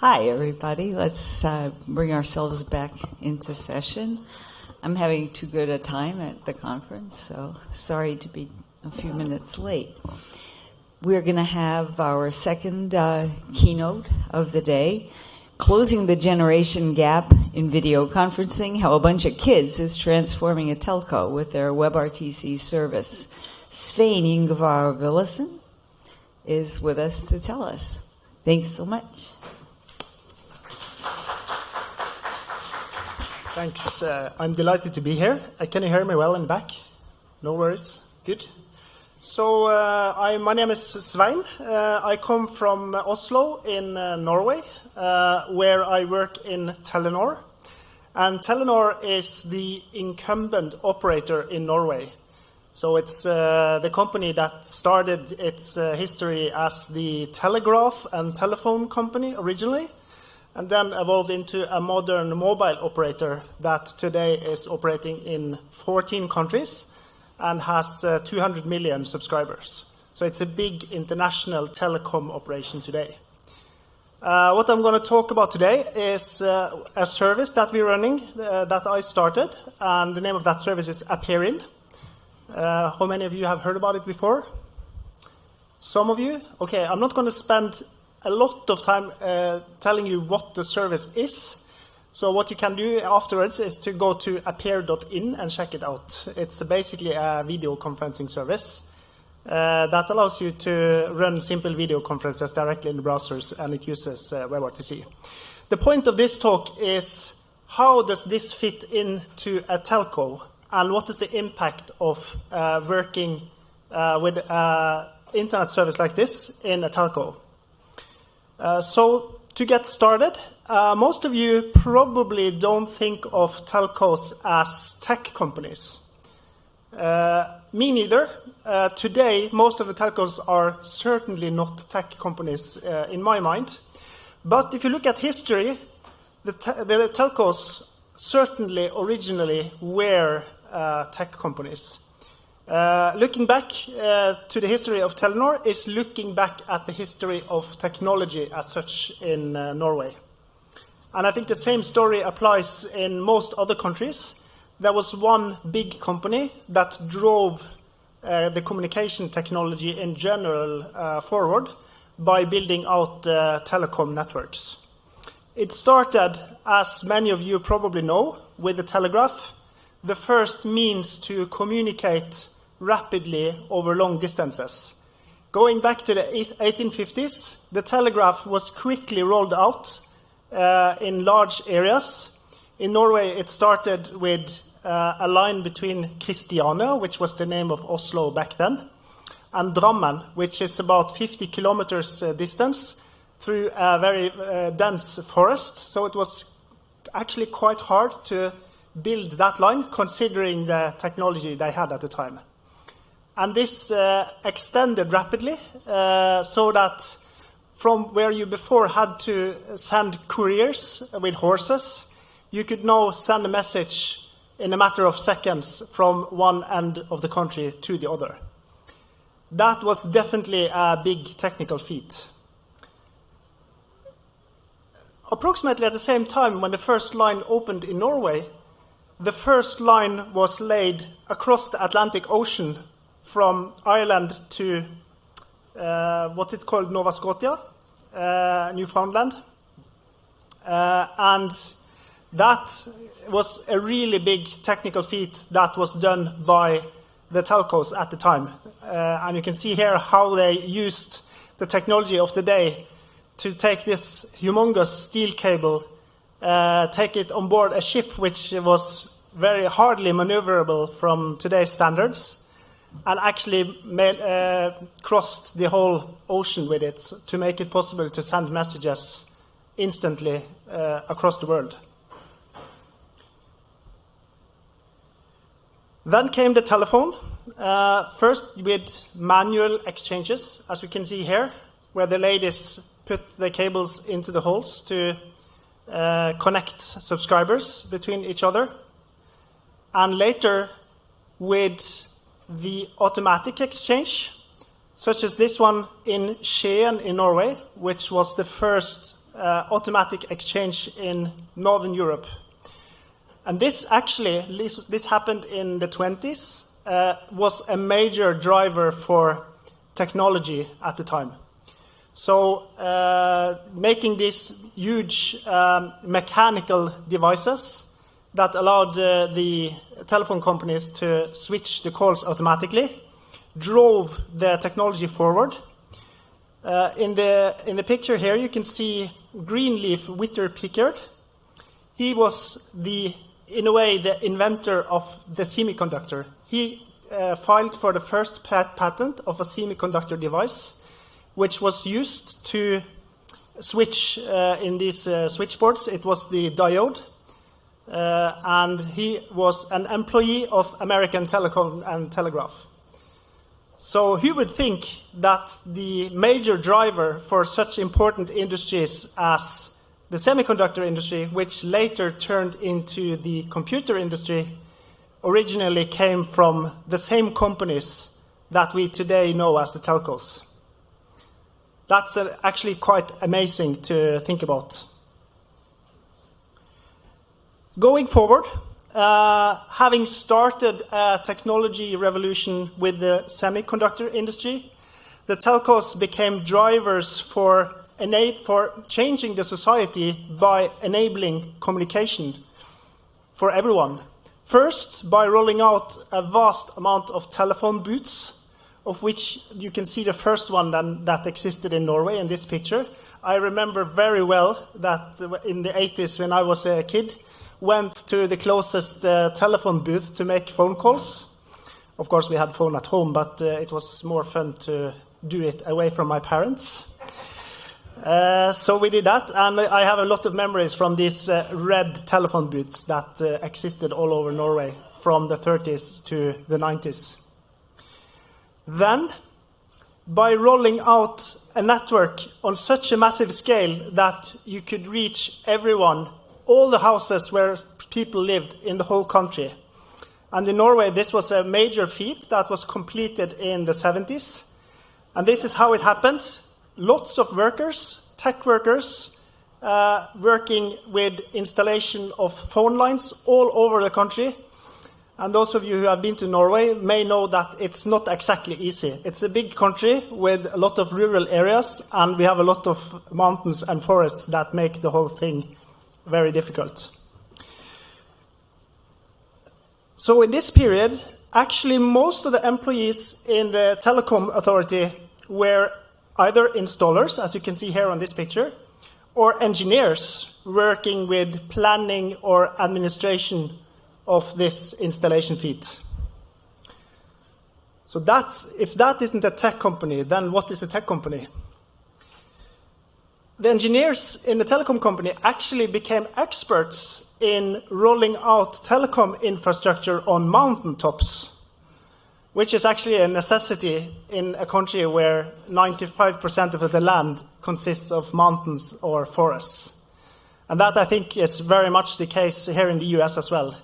Hi, everybody. Let's bring ourselves back into session. I'm having too good a time at the conference, so sorry to be a few minutes late. We're going to have our second keynote of the day, Closing the Generation Gap in Video Conferencing, How a Bunch of Kids is Transforming a Telco with their WebRTC service. Svein, Yngvar, Willassen is with us to tell us. Thanks so much. Thanks. I'm delighted to be here. Can you hear me well in the back? No worries. Good. So my name is Svein. I come from Oslo in Norway, where I work in Telenor. And Telenor is the incumbent operator in Norway. So it's the company that started its history as the telegraph and telephone company originally, and then evolved into a modern mobile operator that today is operating in 14 countries and has 200 million subscribers. So it's a big international telecom operation today. What I'm going to talk about today is a service that we're running that I started, and the name of that service is Appearin. How many of you have heard about it before? Some of you? Okay, I'm not going to spend a lot of time telling you what the service is. So what you can do afterwards is to go to appear.in and check it out. It's basically a video conferencing service that allows you to run simple video conferences directly in the browsers, and it uses WebRTC. The point of this talk is, how does this fit into a telco, and what is the impact of working with an internet service like this in a telco? So to get started, most of you probably don't think of telcos as tech companies. Me neither. Today, most of the telcos are certainly not tech companies in my mind. But if you look at history, the telcos certainly originally were tech companies. Looking back to the history of Telenor is looking back at the history of technology as such in Norway. And I think the same story applies in most other countries. There was one big company that drove the communication technology in general forward by building out telecom networks. It started, as many of you probably know, with the telegraph, the first means to communicate rapidly over long distances. Going back to the 1850s, the telegraph was quickly rolled out in large areas. In Norway, it started with a line between Christiania, which was the name of Oslo back then, and Drammen, which is about 50 kilometers distance through a very dense forest. So it was actually quite hard to build that line, considering the technology they had at the time. And this extended rapidly, so that from where you before had to send couriers with horses, you could now send a message in a matter of seconds from one end of the country to the other. That was definitely a big technical feat. Approximately at the same time when the first line opened in Norway, the first line was laid across the Atlantic Ocean from Ireland to what is called Nova Scotia, Newfoundland. And that was a really big technical feat that was done by the telcos at the time. And you can see here how they used the technology of the day to take this humongous steel cable, take it on board a ship which was very hardly maneuverable from today's standards, and actually crossed the whole ocean with it to make it possible to send messages instantly across the world. Then came the telephone, first with manual exchanges, as we can see here, where the ladies put the cables into the holes to connect subscribers between each other. And later with the automatic exchange, such as this one in Skien in Norway, which was the first automatic exchange in Northern Europe. And this happened in the 20s, was a major driver for technology at the time. So making these huge mechanical devices that allowed the telephone companies to switch the calls automatically drove the technology forward. In the picture here, you can see Greenleaf Whittier-Pickard. He was in a way, the inventor of the semiconductor. He filed for the first patent of a semiconductor device, which was used to switch in these switchboards. It was the diode. And he was an employee of American Telecom and Telegraph. So who would think that the major driver for such important industries as the semiconductor industry, which later turned into the computer industry, originally came from the same companies that we today know as the telcos? That's actually quite amazing to think about. Going forward, having started a technology revolution with the semiconductor industry, the telcos became drivers for changing the society by enabling communication for everyone. First, by rolling out a vast amount of telephone booths, of which you can see the first one that existed in Norway in this picture. I remember very well that in the 80s, when I was a kid, went to the closest telephone booth to make phone calls. Of course, we had phone at home, but it was more fun to do it away from my parents. So we did that, and I have a lot of memories from these red telephone booths that existed all over Norway from the 30s to the 90s. Then, by rolling out a network on such a massive scale that you could reach everyone, all the houses where people lived in the whole country. And in Norway, this was a major feat that was completed in the 70s. And this is how it happened. Lots of workers, tech workers, working with installation of phone lines all over the country. And those of you who have been to Norway may know that it's not exactly easy. It's a big country with a lot of rural areas, and we have a lot of mountains and forests that make the whole thing very difficult. So in this period, actually most of the employees in the telecom authority were either installers, as you can see here on this picture, or engineers working with planning or administration of this installation feat. So if that isn't a tech company, then what is a tech company? The engineers in the telecom company actually became experts in rolling out telecom infrastructure on mountaintops, which is actually a necessity in a country where 95% of the land consists of mountains or forests. And that, I think, is very much the case here in the US as well.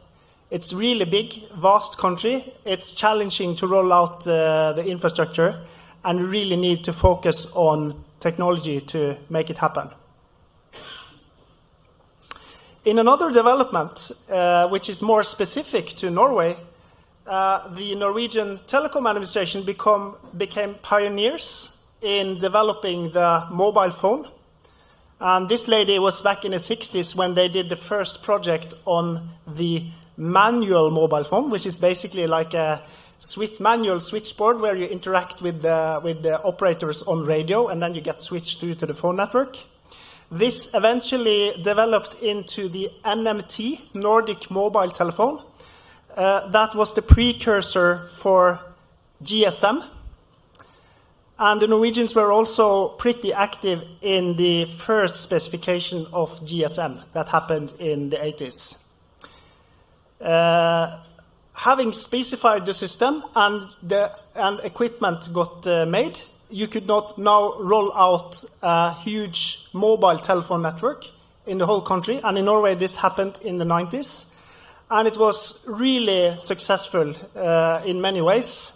It's really big, vast country. It's challenging to roll out the infrastructure, and we really need to focus on technology to make it happen. In another development, which is more specific to Norway, the Norwegian Telecom Administration became pioneers in developing the mobile phone. And this lady was back in the 60s when they did the first project on the manual mobile phone, which is basically like a manual switchboard where you interact with the operators on radio, and then you get switched through to the phone network. This eventually developed into the NMT, Nordic Mobile Telephone. That was the precursor for GSM. And the Norwegians were also pretty active in the first specification of GSM that happened in the 80s. Having specified the system and equipment got made, you could not now roll out a huge mobile telephone network in the whole country. And in Norway, this happened in the 90s. And it was really successful in many ways.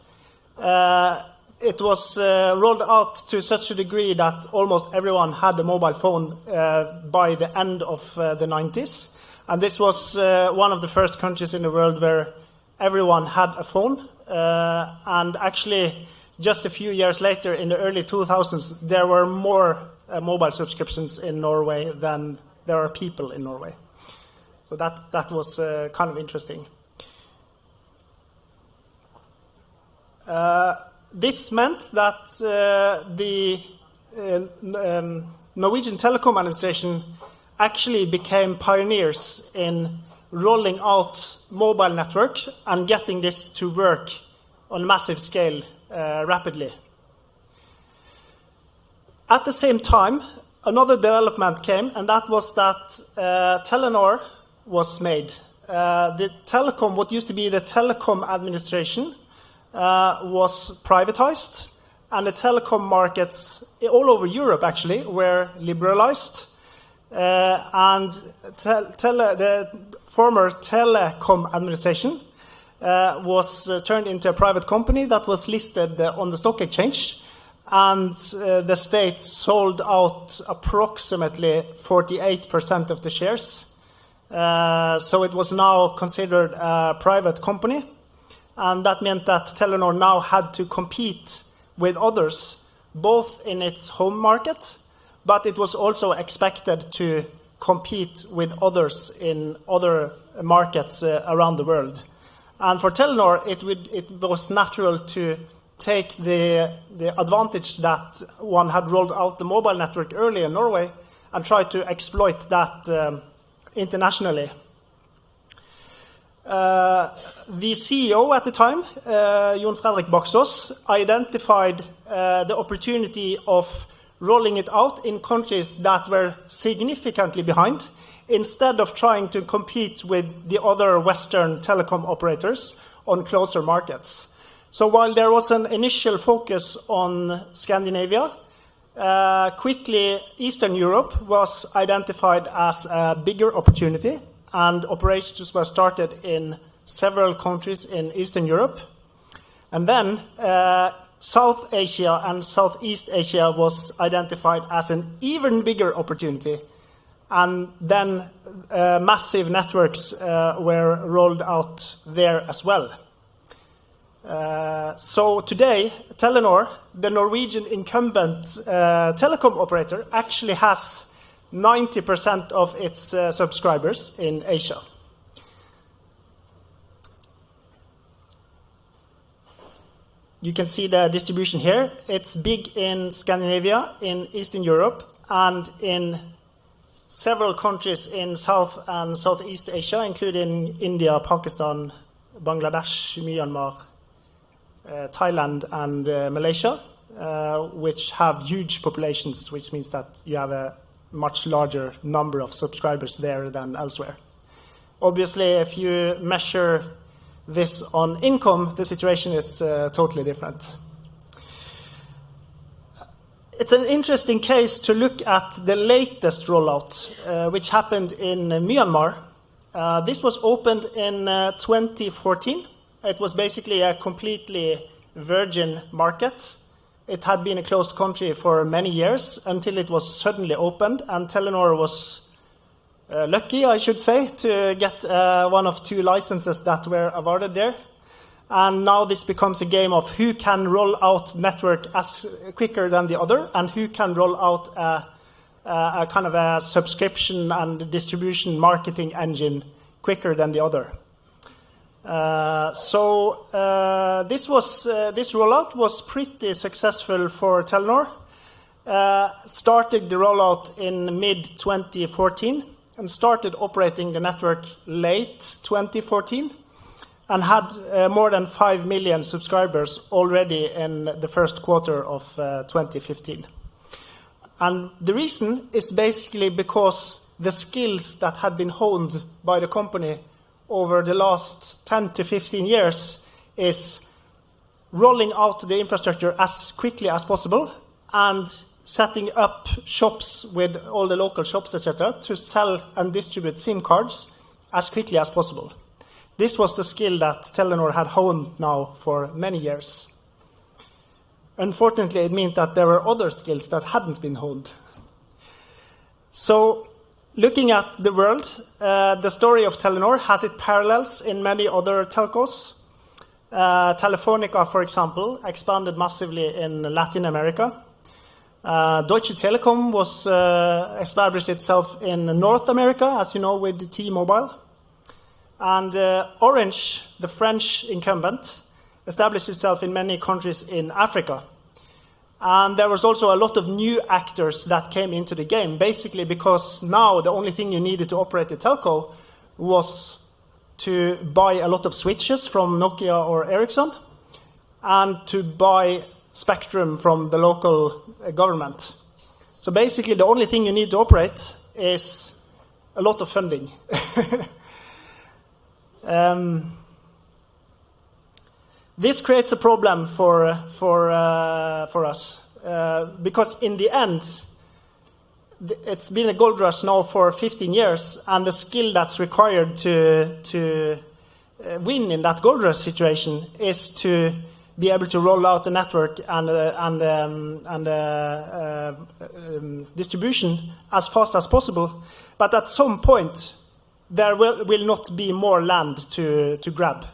it was rolled out to such a degree that almost everyone had a mobile phone by the end of the 90s. And this was one of the first countries in the world where everyone had a phone. And actually, just a few years later, in the early 2000s, there were more mobile subscriptions in Norway than there are people in Norway. So that was kind of interesting. This meant that the Norwegian Telecom Administration actually became pioneers in rolling out mobile networks and getting this to work on a massive scale rapidly. At the same time, another development came, and that was that Telenor was made. The telecom, what used to be the Telecom Administration, was privatized, and the telecom markets all over Europe actually were liberalized, and the former Telecom Administration was turned into a private company that was listed on the stock exchange, and the state sold out approximately 48% of the shares. So it was now considered a private company. And that meant that Telenor now had to compete with others, both in its home market, but it was also expected to compete with others in other markets around the world. And for Telenor, it was natural to take the advantage that one had rolled out the mobile network early in Norway and try to exploit that internationally. The CEO at the time, Jon Fredrik Baksås, identified the opportunity of rolling it out in countries that were significantly behind, instead of trying to compete with the other Western telecom operators on closer markets. So while there was an initial focus on Scandinavia, quickly Eastern Europe was identified as a bigger opportunity, and operations were started in several countries in Eastern Europe. And then South Asia and Southeast Asia was identified as an even bigger opportunity. And then massive networks were rolled out there as well. So today, Telenor, the Norwegian incumbent telecom operator, actually has 90% of its subscribers in Asia. You can see the distribution here. It's big in Scandinavia, in Eastern Europe, and in several countries in South and Southeast Asia, including India, Pakistan, Bangladesh, Myanmar, Thailand, and Malaysia, which have huge populations, which means that you have a much larger number of subscribers there than elsewhere. Obviously, if you measure this on income, the situation is totally different. It's an interesting case to look at the latest rollout, which happened in Myanmar. This was opened in 2014. It was basically a completely virgin market. It had been a closed country for many years until it was suddenly opened, and Telenor was lucky, I should say, to get one of two licenses that were awarded there. And now this becomes a game of who can roll out network as quicker than the other, and who can roll out a kind of a subscription and distribution marketing engine quicker than the other. This rollout was pretty successful for Telenor. Started the rollout in mid-2014 and started operating the network late 2014 and had more than 5 million subscribers already in the first quarter of 2015. And the reason is basically because the skills that had been honed by the company over the last 10 to 15 years is rolling out the infrastructure as quickly as possible and setting up shops with all the local shops, etc., to sell and distribute SIM cards as quickly as possible. This was the skill that Telenor had honed now for many years. Unfortunately, it meant that there were other skills that hadn't been honed. So, looking at the world, the story of Telenor has its parallels in many other telcos. Telefonica, for example, expanded massively in Latin America. Deutsche Telekom was established itself in North America, as you know, with the T-Mobile. And Orange, the French incumbent, established itself in many countries in Africa. And there was also a lot of new actors that came into the game, basically because now the only thing you needed to operate a telco was to buy a lot of switches from Nokia or Ericsson and to buy spectrum from the local government. So basically the only thing you need to operate is a lot of funding. This creates a problem for us because in the end, it's been a gold rush now for 15 years, and the skill that's required to win in that gold rush situation is to be able to roll out the network and distribution as fast as possible. But at some point, there will not be more land to grab.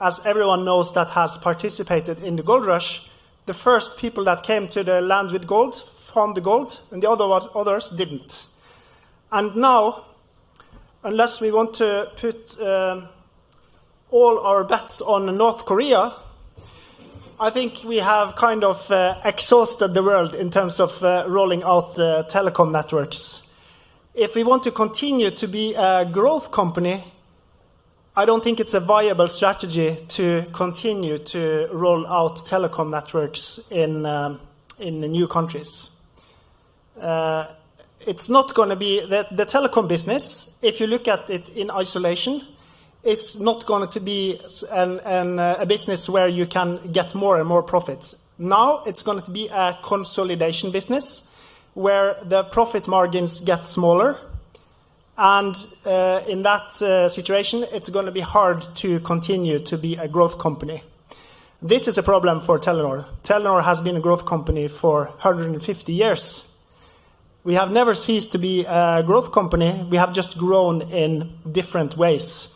As everyone knows that has participated in the gold rush, the first people that came to the land with gold found the gold, and the others didn't. And now, unless we want to put all our bets on North Korea, I think we have kind of exhausted the world in terms of rolling out telecom networks. If we want to continue to be a growth company, I don't think it's a viable strategy to continue to roll out telecom networks in new countries. It's not going to be the telecom business. If you look at it in isolation, is not going to be a business where you can get more and more profits. Now it's going to be a consolidation business where the profit margins get smaller. And in that situation, it's going to be hard to continue to be a growth company. This is a problem for Telenor. Telenor has been a growth company for 150 years. We have never ceased to be a growth company. We have just grown in different ways.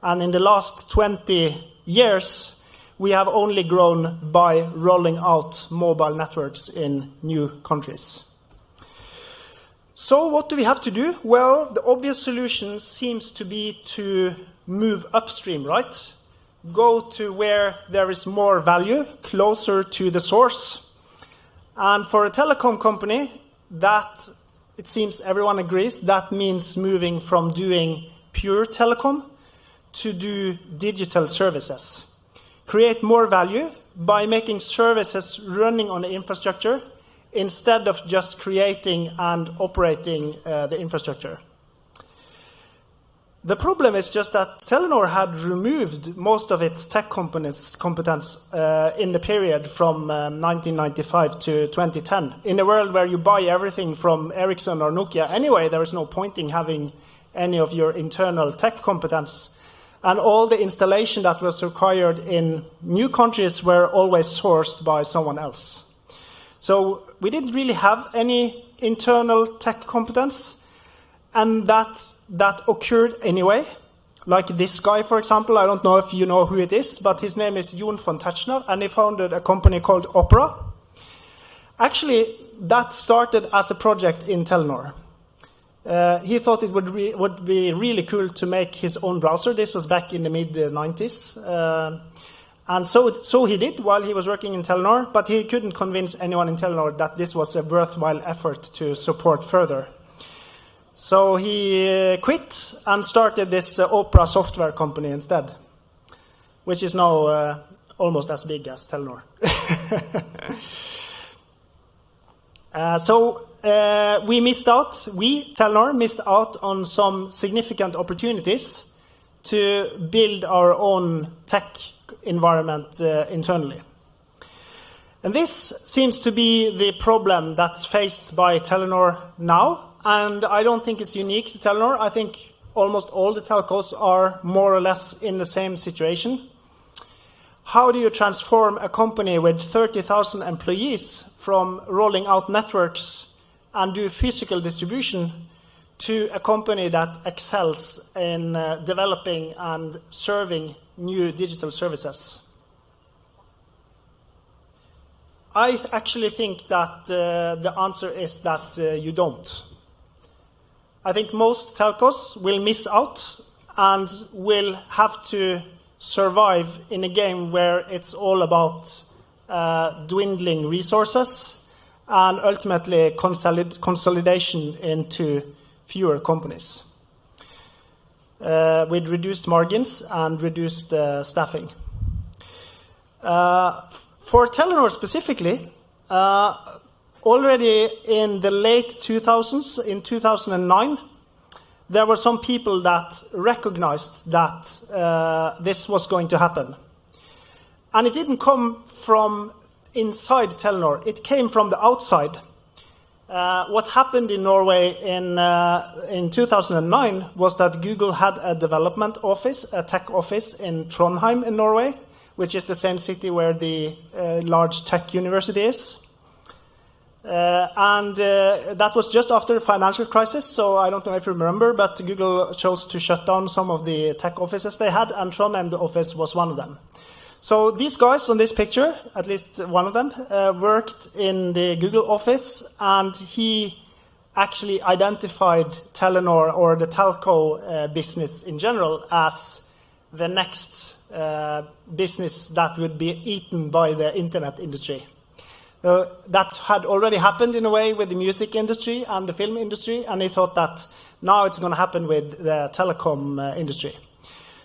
And in the last 20 years, we have only grown by rolling out mobile networks in new countries. So what do we have to do? Well, the obvious solution seems to be to move upstream, right? Go to where there is more value, closer to the source. And for a telecom company, that, it seems everyone agrees, that means moving from doing pure telecom to do digital services. Create more value by making services running on the infrastructure instead of just creating and operating the infrastructure. The problem is just that Telenor had removed most of its tech competence in the period from 1995 to 2010. In a world where you buy everything from Ericsson or Nokia anyway, there is no point in having any of your internal tech competence. And all the installation that was required in new countries were always sourced by someone else. So we didn't really have any internal tech competence, and that occurred anyway. Like this guy, for example, I don't know if you know who it is, but his name is Jon von Tetzschner, and he founded a company called Opera. Actually, that started as a project in Telenor. He thought it would be really cool to make his own browser. This was back in the mid-90s. And so he did while he was working in Telenor, but he couldn't convince anyone in Telenor that this was a worthwhile effort to support further. So he quit and started this Opera software company instead, which is now almost as big as Telenor. Telenor missed out on some significant opportunities to build our own tech environment internally. And this seems to be the problem that's faced by Telenor now, and I don't think it's unique to Telenor. I think almost all the telcos are more or less in the same situation. how do you transform a company with 30,000 employees from rolling out networks and do physical distribution to a company that excels in developing and serving new digital services? I actually think that the answer is that you don't. I think most telcos will miss out and will have to survive in a game where it's all about dwindling resources and ultimately consolidation into fewer companies with reduced margins and reduced staffing. For Telenor specifically, already in the late 2000s, in 2009, there were some people that recognized that this was going to happen. And it didn't come from inside Telenor, it came from the outside. What happened in Norway in 2009 was that Google had a development office, a tech office in Trondheim in Norway, which is the same city where the large tech university is. And that was just after the financial crisis, so I don't know if you remember, but Google chose to shut down some of the tech offices they had, and Trondheim, the office, was one of them. So these guys on this picture, at least one of them, worked in the Google office, and he actually identified Telenor, or the telco business in general, as the next business that would be eaten by the internet industry. That had already happened in a way with the music industry and the film industry, and he thought that now it's going to happen with the telecom industry.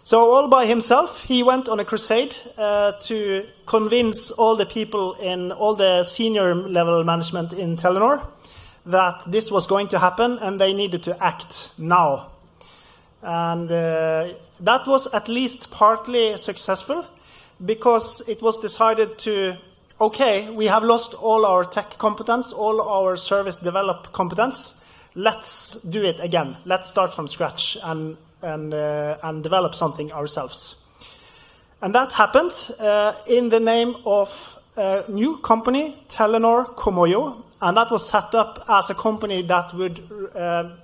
So all by himself, he went on a crusade to convince all the people in all the senior level management in Telenor that this was going to happen and they needed to act now. And that was at least partly successful, because it was decided to, okay, we have lost all our tech competence, all our service develop competence. Let's do it again. Let's start from scratch and develop something ourselves. And that happened in the name of a new company, Telenor Komoyo, and that was set up as a company that would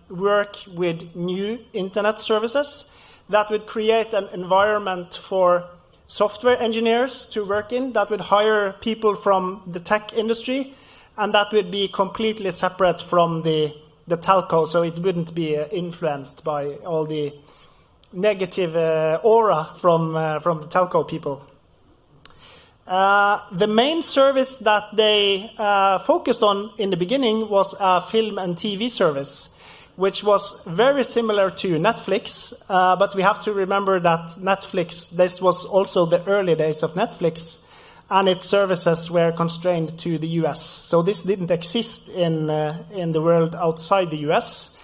work with new internet services, that would create an environment for software engineers to work in, that would hire people from the tech industry, and that would be completely separate from the telco, so it wouldn't be influenced by all the negative aura from the telco people. The main service that they focused on in the beginning was a film and TV service, which was very similar to Netflix, but we have to remember that Netflix, this was also the early days of Netflix, and its services were constrained to the US. So this didn't exist in the world outside the US,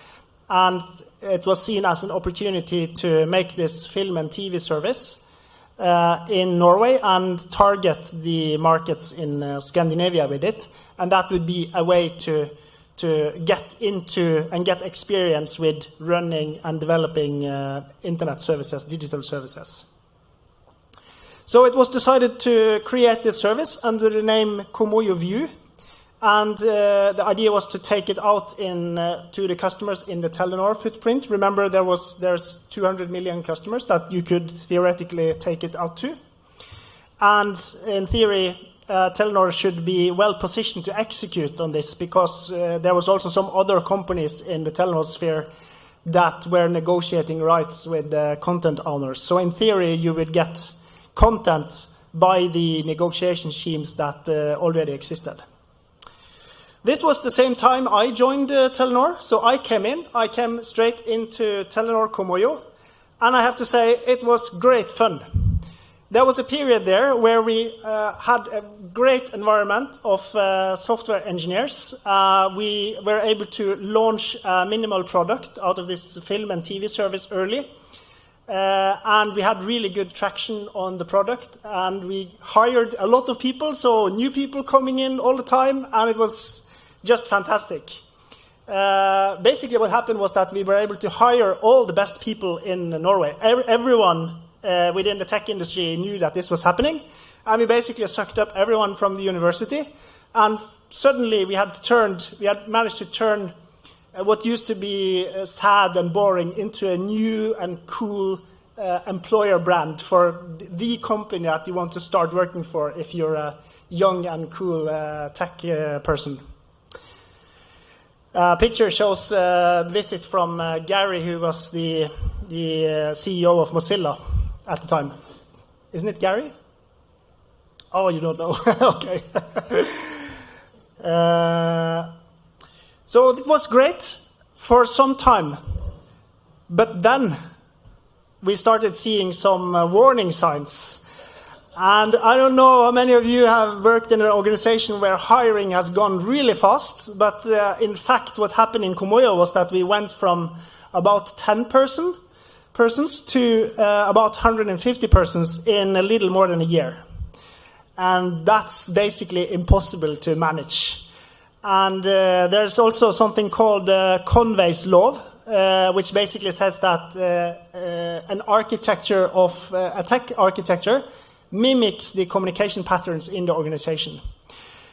and it was seen as an opportunity to make this film and TV service in Norway and target the markets in Scandinavia with it, and that would be a way to get into and get experience with running and developing internet services, digital services. So it was decided to create this service under the name Komoyo View, and the idea was to take it out to the customers in the Telenor footprint. Remember, there's 200 million customers that you could theoretically take it out to, and in theory, Telenor should be well positioned to execute on this, because there was also some other companies in the Telenor sphere that were negotiating rights with content owners. So in theory, you would get content by the negotiation schemes that already existed. This was the same time I joined Telenor, so I came straight into Telenor Komoyo, and I have to say it was great fun. There was a period there where we had a great environment of software engineers. We were able to launch a minimal product out of this film and TV service early. And we had really good traction on the product. And we hired a lot of people, so new people coming in all the time. And it was just fantastic. Basically what happened was that we were able to hire all the best people in Norway. Everyone within the tech industry knew that this was happening, and we basically sucked up everyone from the university, and suddenly we had managed to turn what used to be sad and boring into a new and cool employer brand for the company that you want to start working for if you're a young and cool tech person. Picture shows a visit from Gary, who was the CEO of Mozilla at the time. Isn't it Gary? Oh, you don't know? Okay. So it was great for some time, but then we started seeing some warning signs. And I don't know how many of you have worked in an organization where hiring has gone really fast, but in fact what happened in Komoyo was that we went from about 10 persons to about 150 persons in a little more than a year. And that's basically impossible to manage. And there's also something called Conway's Law, which basically says that an architecture of a tech architecture mimics the communication patterns in the organization.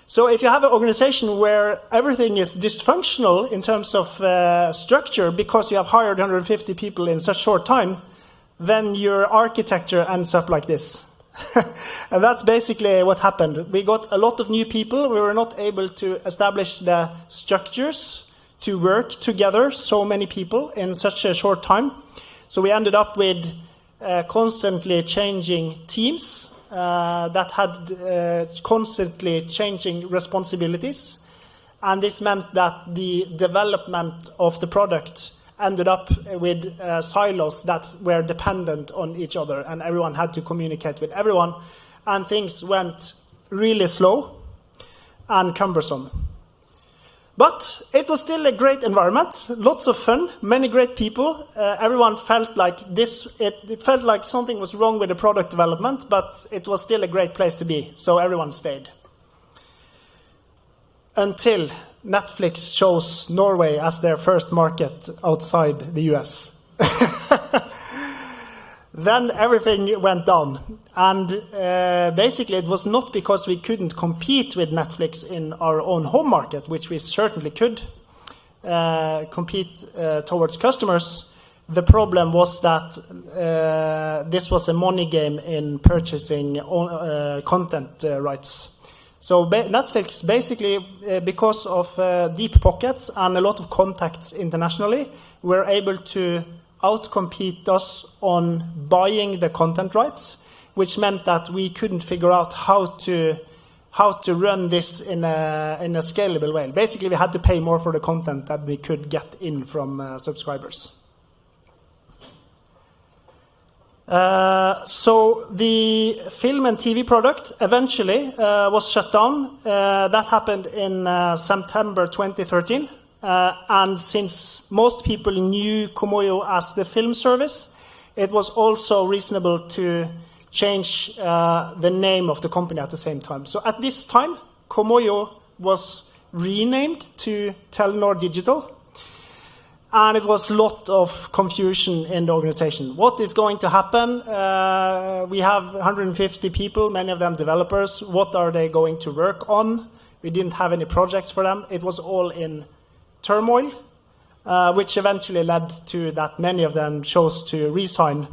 So if you have an organization where everything is dysfunctional in terms of structure because you have hired 150 people in such short time, then your architecture ends up like this. And that's basically what happened. We got a lot of new people. We were not able to establish the structures to work together, so many people in such a short time. So we ended up with constantly changing teams that had constantly changing responsibilities. And this meant that the development of the product ended up with silos that were dependent on each other, and everyone had to communicate with everyone, and things went really slow and cumbersome. But it was still a great environment, lots of fun, many great people. Everyone felt like it felt like something was wrong with the product development, but it was still a great place to be, so everyone stayed. Until Netflix chose Norway as their first market outside the US. Then everything went down. And basically it was not because we couldn't compete with Netflix in our own home market, which we certainly could compete towards customers. The problem was that this was a money game in purchasing content rights. So Netflix basically, because of deep pockets and a lot of contacts internationally, were able to outcompete us on buying the content rights, which meant that we couldn't figure out how to run this in a scalable way. Basically, we had to pay more for the content that we could get in from subscribers. So the film and TV product eventually was shut down. That happened in September 2013. And since most people knew Komoyo as the film service, it was also reasonable to change the name of the company at the same time. So at this time, Komoyo was renamed to Telenor Digital. And it was a lot of confusion in the organization. What is going to happen? We have 150 people, many of them developers. What are they going to work on? We didn't have any projects for them. It was all in turmoil, which eventually led to that many of them chose to resign.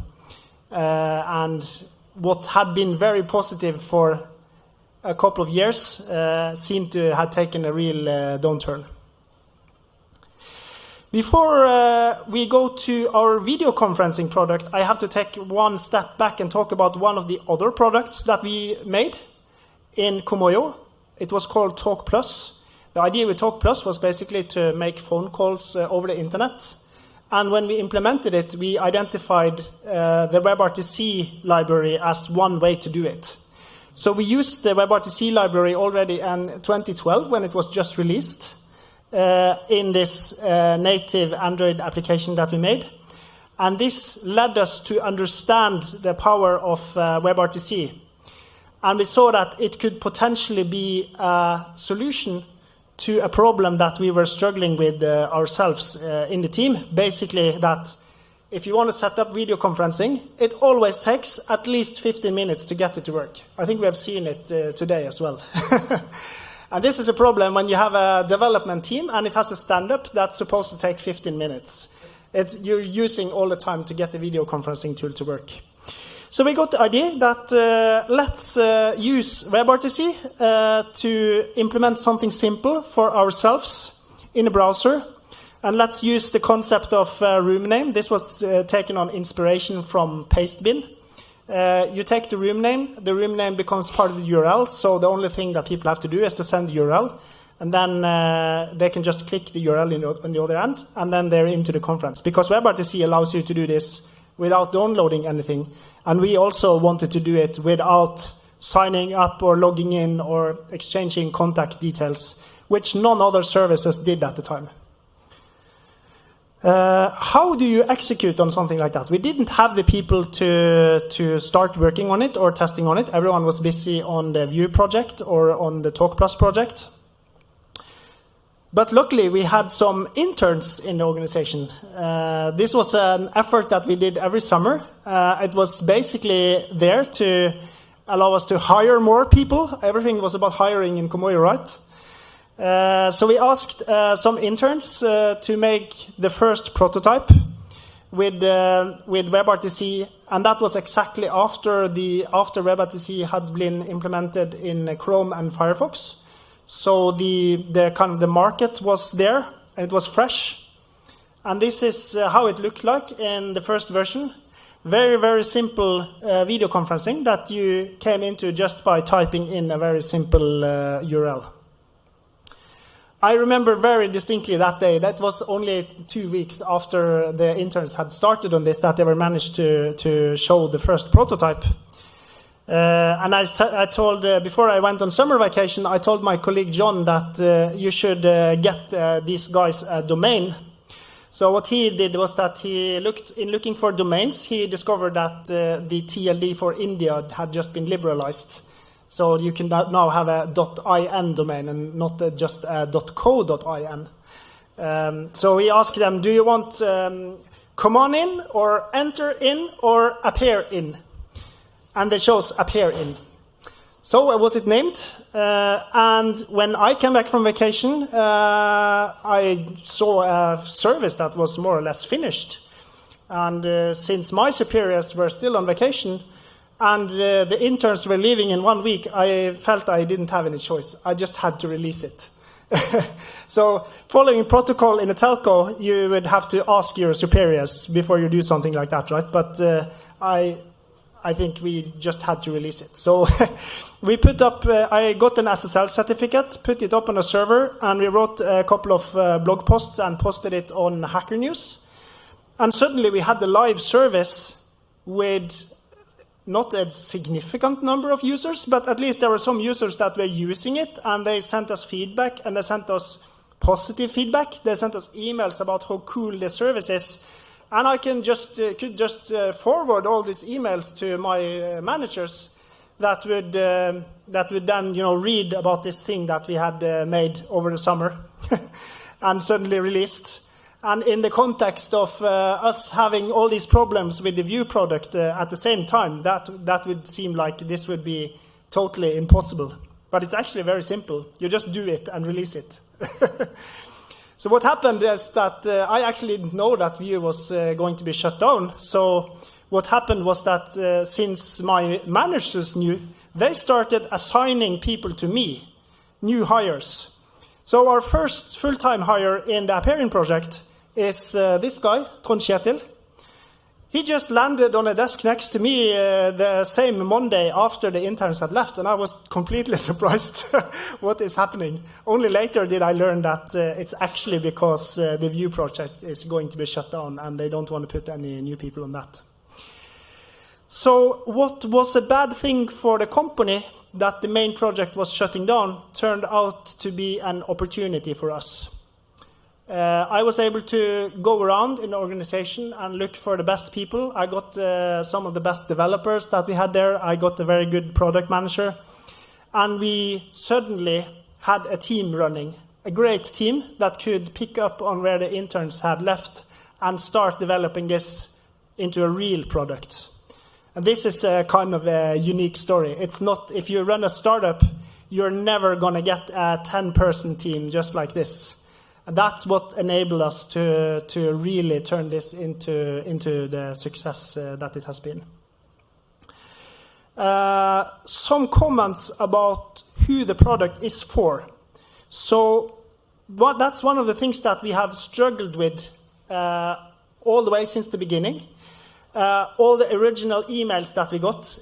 And what had been very positive for a couple of years seemed to have taken a real downturn. Before we go to our video conferencing product, I have to take one step back and talk about one of the other products that we made in Komoyo. It was called Talk Plus. The idea with Talk Plus was basically to make phone calls over the internet. And when we implemented it, we identified the WebRTC library as one way to do it. So we used the WebRTC library already in 2012 when it was just released. In this native Android application that we made. And this led us to understand the power of WebRTC. And we saw that it could potentially be a solution to a problem that we were struggling with ourselves in the team. Basically that if you want to set up video conferencing, it always takes at least 15 minutes to get it to work. I think we have seen it today as well. And this is a problem when you have a development team and it has a stand-up that's supposed to take 15 minutes. You're using all the time to get the video conferencing tool to work. So we got the idea that let's use WebRTC to implement something simple for ourselves in a browser. And let's use the concept of room name. This was taken on inspiration from Pastebin. You take the room name becomes part of the URL, so the only thing that people have to do is to send the URL, and then they can just click the URL on the other end, and then they're into the conference. Because WebRTC allows you to do this without downloading anything, and we also wanted to do it without signing up or logging in or exchanging contact details, which none other services did at the time. How do you execute on something like that? We didn't have the people to start working on it or testing on it. Everyone was busy on the View project or on the Talk Plus project. But luckily, we had some interns in the organization. This was an effort that we did every summer. It was basically there to allow us to hire more people. Everything was about hiring in Komoyo, right? So we asked some interns to make the first prototype with WebRTC, and that was exactly after WebRTC had been implemented in Chrome and Firefox. So the kind of the market was there, and it was fresh. And this is how it looked like in the first version. Very, very simple video conferencing that you came into just by typing in a very simple URL. I remember very distinctly that day. That was only 2 weeks after the interns had started on this that they were managed to show the first prototype. And I told, before I went on summer vacation, I told my colleague John that you should get these guys a domain. So what he did was that looking for domains, he discovered that the TLD for India had just been liberalized. So you can now have a .in domain and not just a .co.in. So we asked them, do you want come on in or enter in or appear in? And they chose appear in. So was it named? And when I came back from vacation, I saw a service that was more or less finished. And since my superiors were still on vacation, and the interns were leaving in 1 week, I felt I didn't have any choice. I just had to release it. So following protocol in a telco, you would have to ask your superiors before you do something like that, right? But I think we just had to release it. So we put up, I got an SSL certificate, put it up on a server, and we wrote a couple of blog posts and posted it on Hacker News. And suddenly we had the live service with not a significant number of users, but at least there were some users that were using it, and they sent us feedback, and they sent us positive feedback. They sent us emails about how cool the service is, and I could just forward all these emails to my managers that would then read about this thing that we had made over the summer and suddenly released. And in the context of us having all these problems with the View product at the same time, that would seem like this would be totally impossible. But it's actually very simple. You just do it and release it. So what happened is that I actually didn't know that View was going to be shut down. So what happened was that since my managers knew, they started assigning people to me, new hires. So our first full-time hire in the Appearing project is this guy, Trond Kjetil. He just landed on a desk next to me the same Monday after the interns had left, and I was completely surprised what is happening. Only later did I learn that it's actually because the View project is going to be shut down, and they don't want to put any new people on that. So what was a bad thing for the company that the main project was shutting down turned out to be an opportunity for us. I was able to go around in the organization and look for the best people. I got some of the best developers that we had there. I got a very good product manager. And we suddenly had a team running, a great team that could pick up on where the interns had left and start developing this into a real product. And this is a kind of a unique story. It's not, if you run a startup, you're never going to get a 10-person team just like this. And that's what enabled us to really turn this into the success that it has been. Some comments about who the product is for. So that's one of the things that we have struggled with all the way since the beginning. All the original emails that we got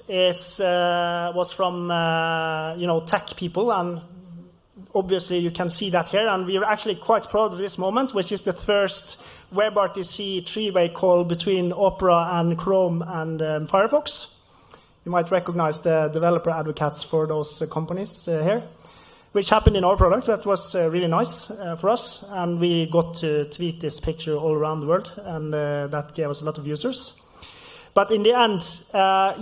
was from tech people, and obviously you can see that here. And we are actually quite proud of this moment, which is the first WebRTC three-way call between Opera and Chrome and Firefox. You might recognize the developer advocates for those companies here, which happened in our product. That was really nice for us, and we got to tweet this picture all around the world, and that gave us a lot of users. But in the end,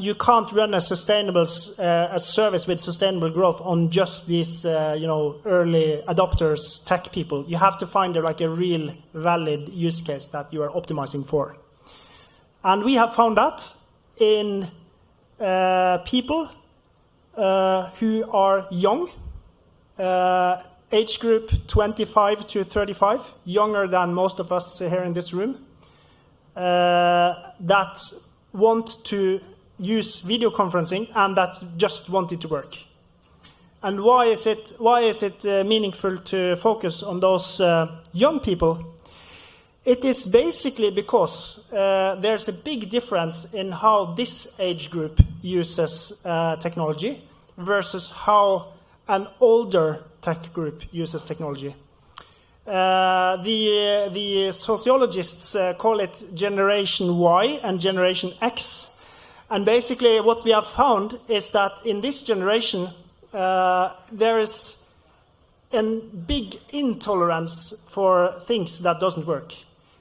you can't run a sustainable a service with sustainable growth on just these early adopters, tech people. You have to find a real valid use case that you are optimizing for. And we have found that in people who are young, age group 25 to 35, younger than most of us here in this room, that want to use video conferencing and that just want it to work. And why is it meaningful to focus on those young people? It is basically because there's a big difference in how this age group uses technology versus how an older tech group uses technology. The sociologists call it Generation Y and Generation X. And basically what we have found is that in this generation, there is a big intolerance for things that doesn't work.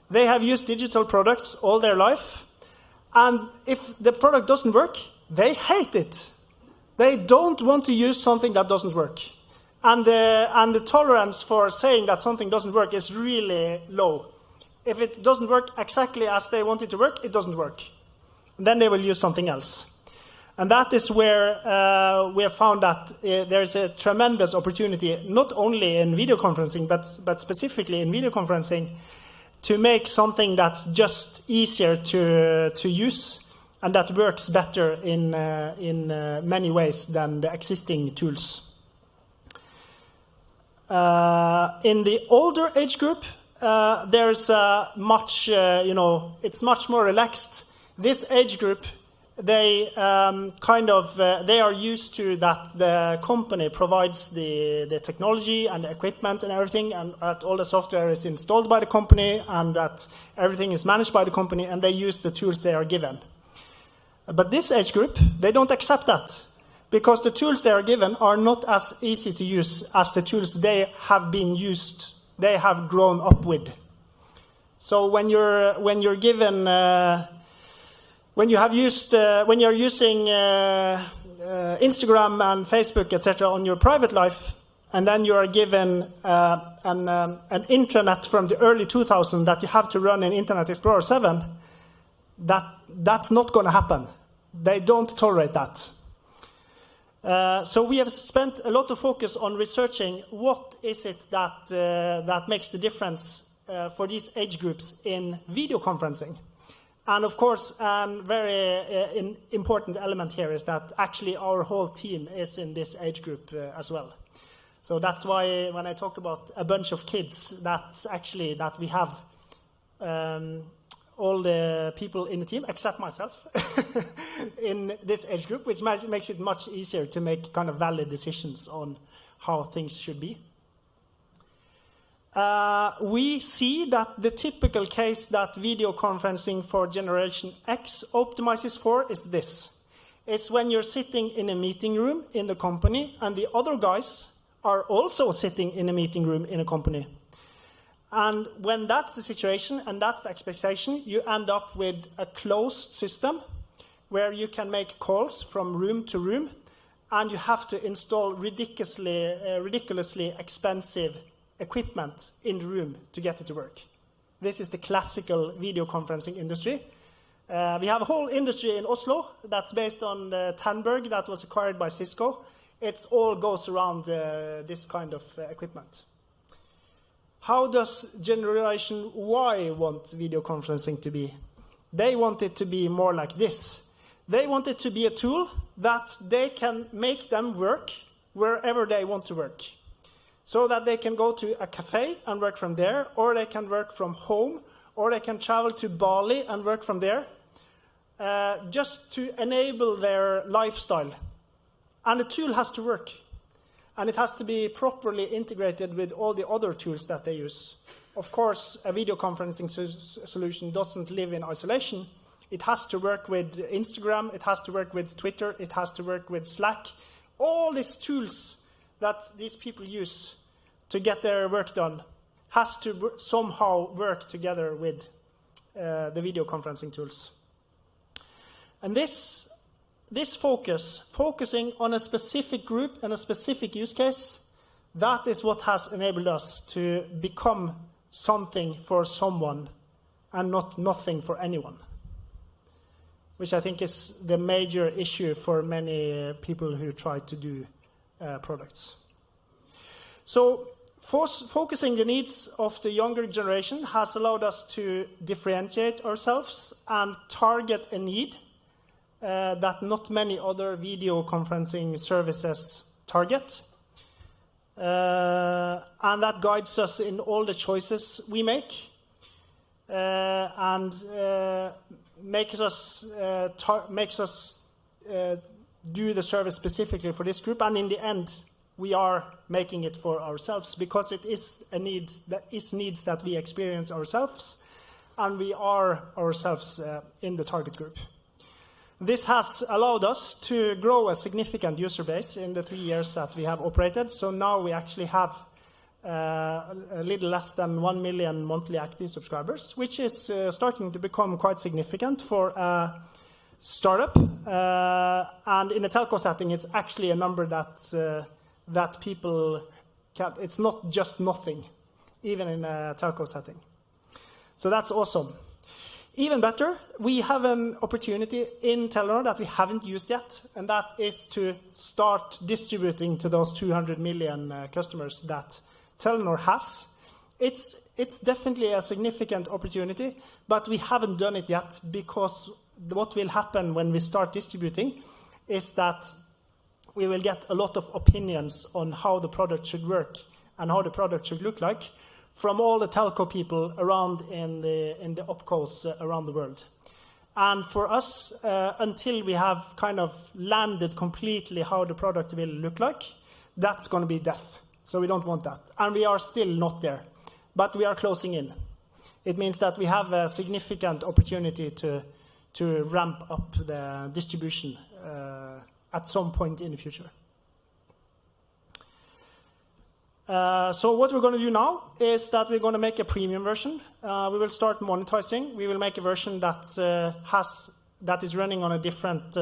They have used digital products all their life, and if the product doesn't work, they hate it. They don't want to use something that doesn't work. And the tolerance for saying that something doesn't work is really low. If it doesn't work exactly as they want it to work, it doesn't work. And then they will use something else. And that is where we have found that there's a tremendous opportunity, not only in video conferencing, but specifically in video conferencing, to make something that's just easier to use and that works better in many ways than the existing tools. In the older age group, there's it's much more relaxed. This age group, they they are used to that the company provides the technology and the equipment and everything, and that all the software is installed by the company, and that everything is managed by the company, and they use the tools they are given. But this age group, they don't accept that, because the tools they are given are not as easy to use as the tools they have grown up with. So when you're given when you're using Instagram and Facebook, etc., on your private life, and then you are given an intranet from the early 2000s that you have to run in Internet Explorer 7, that's not going to happen. They don't tolerate that. So we have spent a lot of focus on researching what is it that makes the difference for these age groups in video conferencing. And of course, a very important element here is that actually our whole team is in this age group as well. So that's why when I talk about a bunch of kids, that's actually that we have all the people in the team, except myself, in this age group, which makes it much easier to make kind of valid decisions on how things should be. We see that the typical case that video conferencing for Generation X optimizes for is this. It's when you're sitting in a meeting room in the company and the other guys are also sitting in a meeting room in a company. And when that's the situation and that's the expectation, you end up with a closed system where you can make calls from room to room, and you have to install ridiculously expensive equipment in the room to get it to work. This is the classical video conferencing industry. We have a whole industry in Oslo that's based on Tandberg that was acquired by Cisco. It all goes around this kind of equipment. How does Generation Y want video conferencing to be? They want it to be more like this. They want it to be a tool that they can make them work wherever they want to work. So that they can go to a cafe and work from there, or they can work from home, or they can travel to Bali and work from there, just to enable their lifestyle. And the tool has to work. And it has to be properly integrated with all the other tools that they use. Of course, a video conferencing solution doesn't live in isolation. It has to work with Instagram, it has to work with Twitter, it has to work with Slack. All these tools that these people use to get their work done has to somehow work together with the video conferencing tools. And this focusing on a specific group and a specific use case, that is what has enabled us to become something for someone and not nothing for anyone, which I think is the major issue for many people who try to do products. So focusing the needs of the younger generation has allowed us to differentiate ourselves and target a need that not many other video conferencing services target. And that guides us in all the choices we make and makes us do the service specifically for this group. And in the end, we are making it for ourselves because it is needs that we experience ourselves, and we are ourselves in the target group. This has allowed us to grow a significant user base in the 3 years that we have operated. So now we actually have a little less than 1 million monthly active subscribers, which is starting to become quite significant for a startup. And in a telco setting, it's actually a number that people can. It's not just nothing, even in a telco setting. So that's awesome. Even better, we have an opportunity in Telenor that we haven't used yet, and that is to start distributing to those 200 million customers that Telenor has. It's definitely a significant opportunity, but we haven't done it yet because what will happen when we start distributing is that we will get a lot of opinions on how the product should work and how the product should look like from all the telco people around in the opcos around the world. And for us, until we have kind of landed completely how the product will look like, that's going to be death. So we don't want that. And we are still not there, but we are closing in. It means that we have a significant opportunity to ramp up the distribution at some point in the future. So what we're going to do now is that we're going to make a premium version. We will start monetizing. We will make a version that is running on a different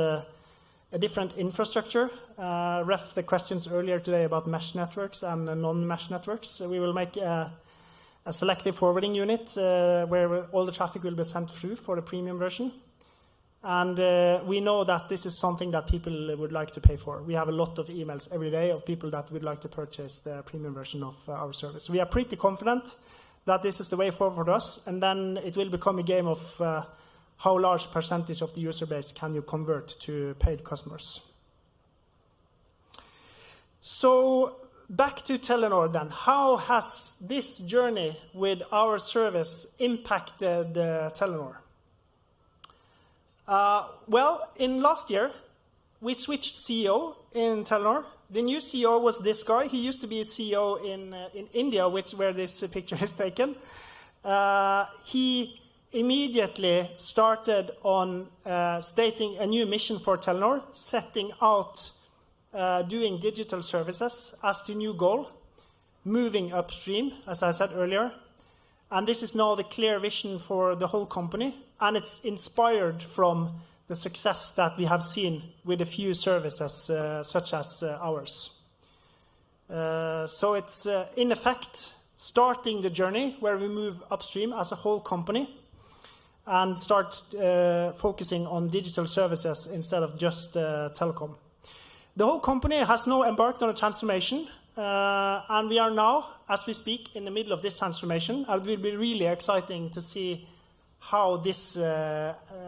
infrastructure. Ref the questions earlier today about mesh networks and non-mesh networks. So we will make a selective forwarding unit where all the traffic will be sent through for the premium version. And we know that this is something that people would like to pay for. We have a lot of emails every day of people that would like to purchase the premium version of our service. We are pretty confident that this is the way forward for us, and then it will become a game of how large percentage of the user base can you convert to paid customers. So back to Telenor then. How has this journey with our service impacted Telenor? Well, in last year, we switched CEO in Telenor. The new CEO was this guy. He used to be a CEO in India, where this picture is taken. He immediately started on stating a new mission for Telenor, setting out doing digital services as the new goal, moving upstream, as I said earlier. And this is now the clear vision for the whole company, and it's inspired from the success that we have seen with a few services such as ours. So it's, in effect, starting the journey where we move upstream as a whole company. and start focusing on digital services instead of just telecom. The whole company has now embarked on a transformation, and we are now, as we speak, in the middle of this transformation. And it will be really exciting to see how this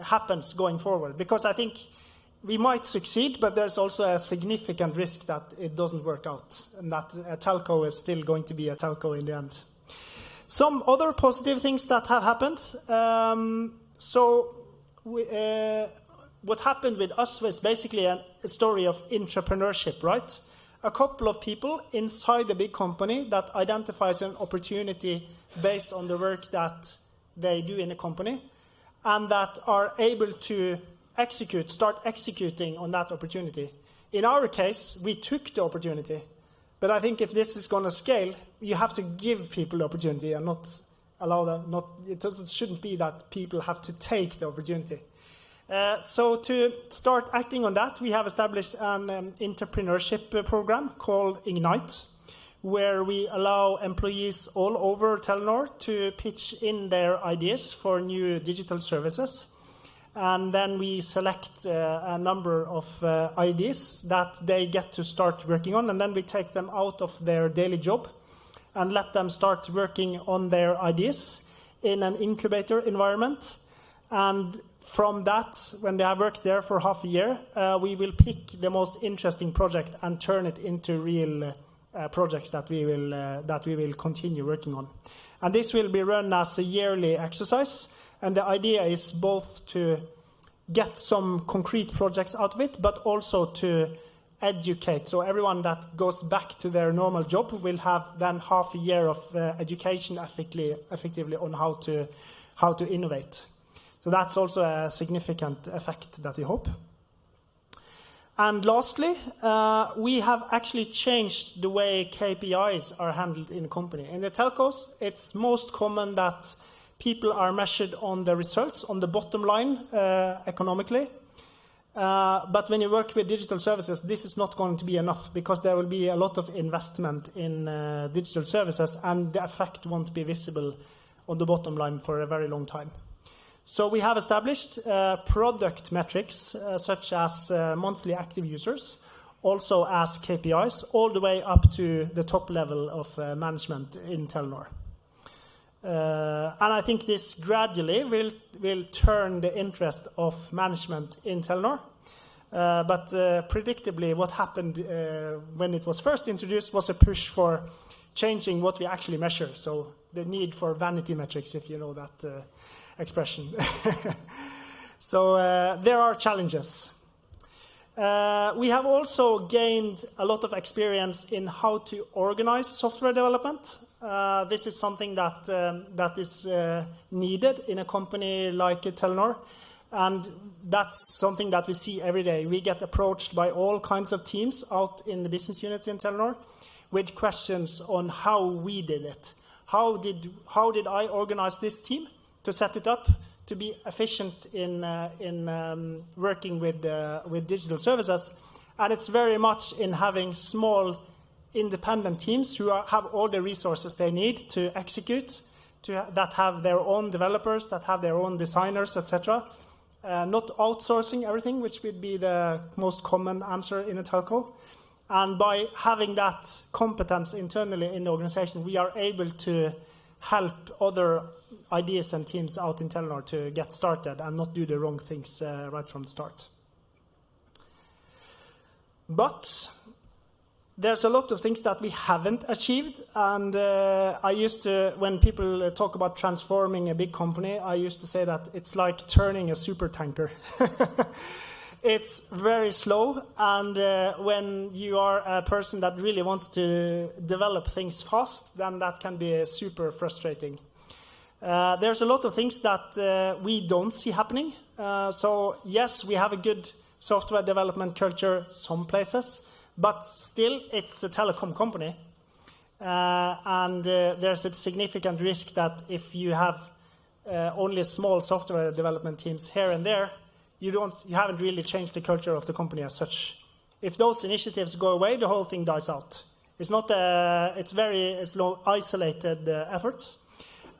happens going forward, because I think we might succeed, but there's also a significant risk that it doesn't work out, and that a telco is still going to be a telco in the end. Some other positive things that have happened. What happened with us was basically a story of entrepreneurship, right? A couple of people inside a big company that identifies an opportunity based on the work that they do in a company, and that are able to start executing on that opportunity. In our case, we took the opportunity. But I think if this is going to scale, you have to give people the opportunity and not allow them. It shouldn't be that people have to take the opportunity. So to start acting on that, we have established an entrepreneurship program called Ignite, where we allow employees all over Telenor to pitch in their ideas for new digital services. And then we select a number of ideas that they get to start working on, and then we take them out of their daily job and let them start working on their ideas in an incubator environment. And from that, when they have worked there for half a year, we will pick the most interesting project and turn it into real projects that we will continue working on. And this will be run as a yearly exercise. And the idea is both to get some concrete projects out of it, but also to educate. So everyone that goes back to their normal job will have then half a year of education effectively on how to innovate. So that's also a significant effect that we hope. And lastly, we have actually changed the way KPIs are handled in a company. In the telcos, it's most common that people are measured on the results, on the bottom line economically. But when you work with digital services, this is not going to be enough, because there will be a lot of investment in digital services, and the effect won't be visible on the bottom line for a very long time. So we have established product metrics such as monthly active users, also as KPIs, all the way up to the top level of management in Telenor. And I think this gradually will turn the interest of management in Telenor. But predictably, what happened when it was first introduced was a push for changing what we actually measure. So the need for vanity metrics, if you know that expression. So there are challenges. We have also gained a lot of experience in how to organize software development. This is something that is needed in a company like Telenor, and that's something that we see every day. We get approached by all kinds of teams out in the business units in Telenor with questions on how we did it. How did I organize this team to set it up to be efficient in working with digital services? And it's very much in having small independent teams who have all the resources they need to execute, that have their own developers, that have their own designers, etc. Not outsourcing everything, which would be the most common answer in a telco. And by having that competence internally in the organization, we are able to help other ideas and teams out in Telenor to get started and not do the wrong things right from the start. But there's a lot of things that we haven't achieved, and I used to, when people talk about transforming a big company, I used to say that it's like turning a super tanker. It's very slow, and when you are a person that really wants to develop things fast, then that can be super frustrating. There's a lot of things that we don't see happening. So yes, we have a good software development culture some places, but still it's a telecom company. And there's a significant risk that if you have only small software development teams here and there, you haven't really changed the culture of the company as such. If those initiatives go away, the whole thing dies out. It's not it's very isolated efforts.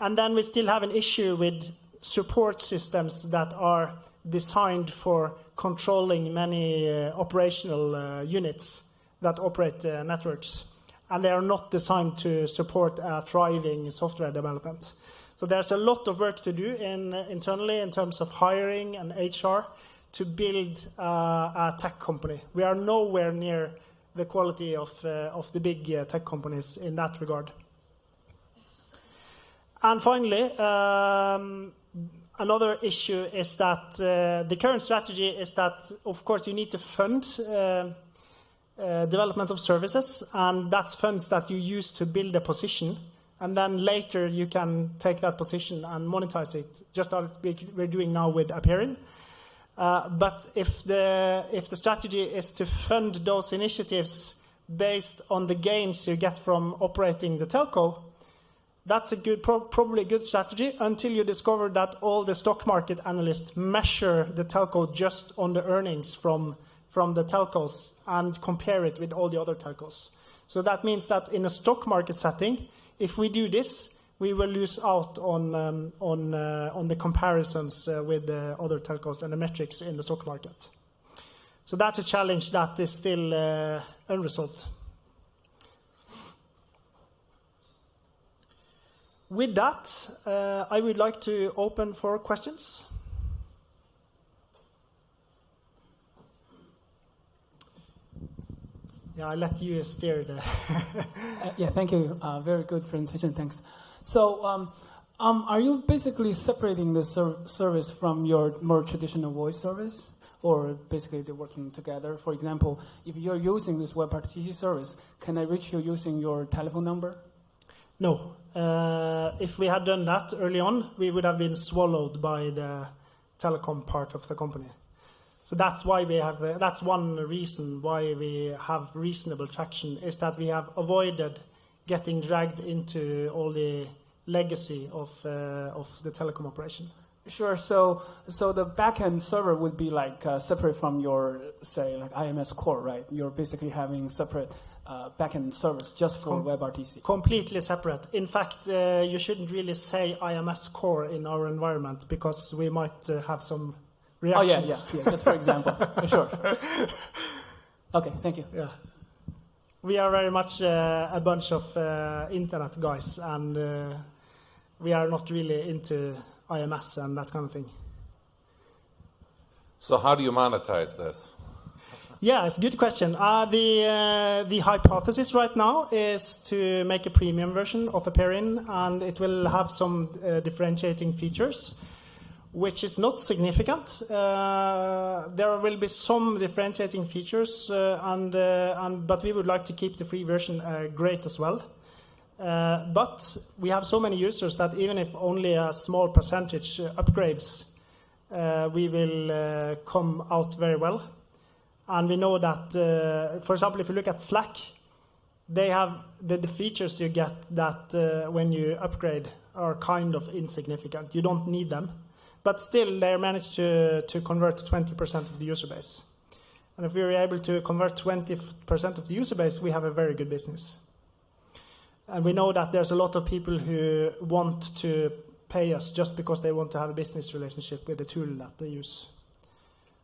And then we still have an issue with support systems that are designed for controlling many operational units that operate networks, and they are not designed to support thriving software development. So there's a lot of work to do internally in terms of hiring and HR to build a tech company. We are nowhere near the quality of the big tech companies in that regard. And finally, another issue is that the current strategy is that, of course, you need to fund development of services, and that's funds that you use to build a position, and then later you can take that position and monetize it, just like we're doing now with Appearing. But if the strategy is to fund those initiatives based on the gains you get from operating the telco, that's a good, probably a good strategy until you discover that all the stock market analysts measure the telco just on the earnings from the telcos and compare it with all the other telcos. So that means that in a stock market setting, if we do this, we will lose out on the comparisons with the other telcos and the metrics in the stock market. So that's a challenge that is still unresolved. With that, I would like to open for questions. Yeah, I'll let you steer the... Yeah, thank you. Very good presentation, thanks. So, are you basically separating the service from your more traditional voice service? Or basically they're working together? For example, if you're using this WebRTC service, can I reach you using your telephone number? No. If we had done that early on, we would have been swallowed by the telecom part of the company. So that's why we have. That's one reason why we have reasonable traction, is that we have avoided getting dragged into all the legacy of the telecom operation. Sure. So the backend server would be like separate from your, say, like IMS core, right? You're basically having separate backend servers just for WebRTC. Completely separate. In fact, you shouldn't really say IMS core in our environment because we might have some reactions. Oh, yeah, just for example. Sure. Okay, thank you. Yeah. We are very much a bunch of internet guys, and we are not really into IMS and that kind of thing. So how do you monetize this? Yeah, it's a good question. The hypothesis right now is to make a premium version of Appearing, and it will have some differentiating features, which is not significant. There will be some differentiating features, but we would like to keep the free version great as well. But we have so many users that even if only a small percentage upgrades, we will come out very well. And we know that, for example, if you look at Slack, they have the features you get that when you upgrade are kind of insignificant. You don't need them. But still, they managed to convert 20% of the user base. And if we are able to convert 20% of the user base, we have a very good business. And we know that there's a lot of people who want to pay us just because they want to have a business relationship with the tool that they use.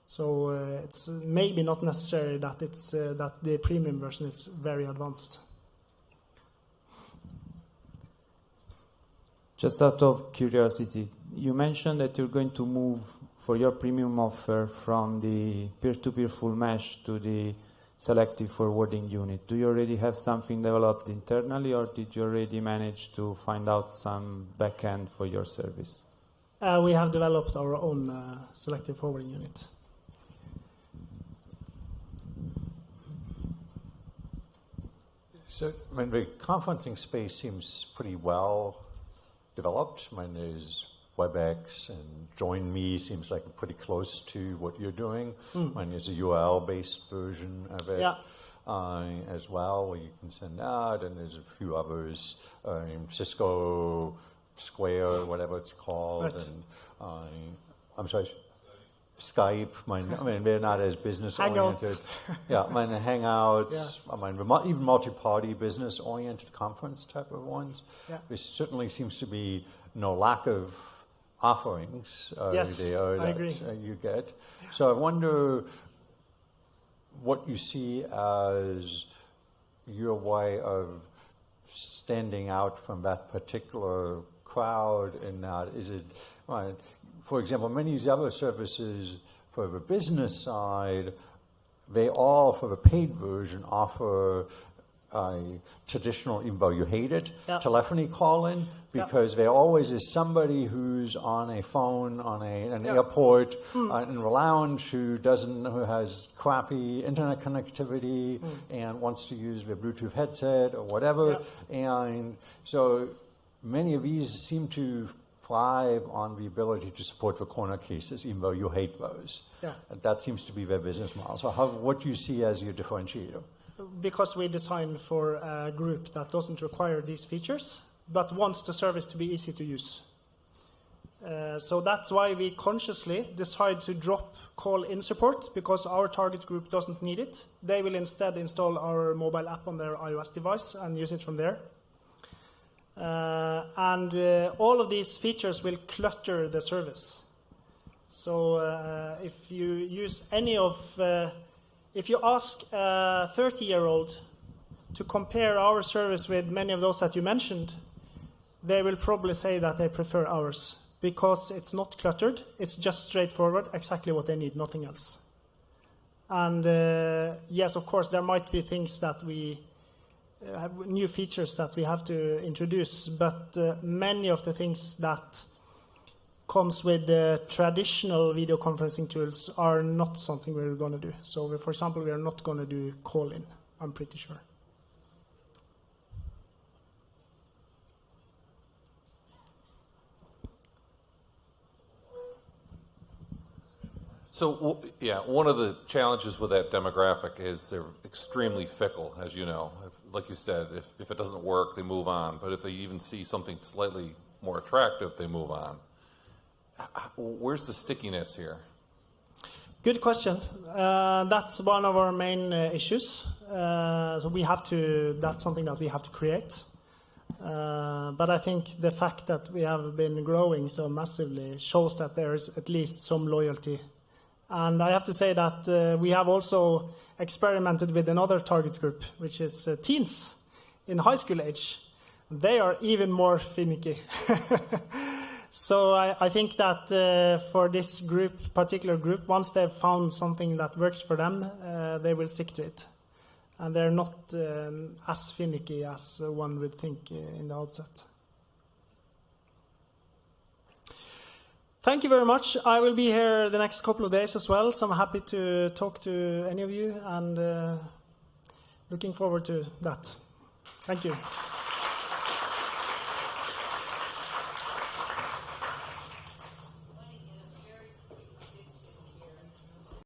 So it's maybe not necessary that that the premium version is very advanced. Just out of curiosity, you mentioned that you're going to move for your premium offer from the peer-to-peer full mesh to the selective forwarding unit. Do you already have something developed internally, or did you already manage to find out some backend for your service? We have developed our own selective forwarding unit. So, I mean, the conferencing space seems pretty well developed. I mean, there's WebEx and Join Me seems like pretty close to what you're doing. I mean, there's a URL-based version of it as well, where you can send out, and there's a few others, Cisco Square, whatever it's called, right. And I'm sorry. Skype, I mean, they're not as business-oriented. Yeah, I mean, Hangouts, I mean, even multi-party business-oriented conference type of ones. Yeah. There certainly seems to be no lack of offerings Yes, there I that agree. You get. So I wonder what you see as your way of standing out from that particular crowd in that. Is it, right, for example, many of the other services for the business side, they all, for the paid version, offer traditional, even though you hate it, telephony call-in, because there always is somebody who's on a phone, on an airport, in the lounge who has crappy internet connectivity and wants to use their Bluetooth headset or whatever. And so many of these seem to thrive on the ability to support the corner cases, even though you hate those. That seems to be their business model. So what do you see as your differentiator? Because we designed for a group that doesn't require these features, but wants the service to be easy to use. So that's why we consciously decide to drop call-in support, because our target group doesn't need it. They will instead install our mobile app on their iOS device and use it from there. And all of these features will clutter the service. So if you use any of... if you ask a 30-year-old to compare our service with many of those that you mentioned, they will probably say that they prefer ours, because it's not cluttered, it's just straightforward, exactly what they need, nothing else. And yes, of course, there might be things that we have, new features that we have to introduce, but many of the things that comes with traditional video conferencing tools are not something we're going to do. So, for example, we are not going to do call-in, I'm pretty sure. So, one of the challenges with that demographic is they're extremely fickle, as you know. Like you said, if it doesn't work, they move on. But if they even see something slightly more attractive, they move on. Where's the stickiness here? Good question. That's one of our main issues. So that's something that we have to create. But I think the fact that we have been growing so massively shows that there is at least some loyalty. And I have to say that we have also experimented with another target group, which is teens in high school age. They are even more finicky. So I think that for this particular group, once they've found something that works for them, they will stick to it. And they're not as finicky as one would think in the outset. Thank you very much. I will be here the next couple of days as well, so I'm happy to talk to any of you, and looking forward to that. Thank you.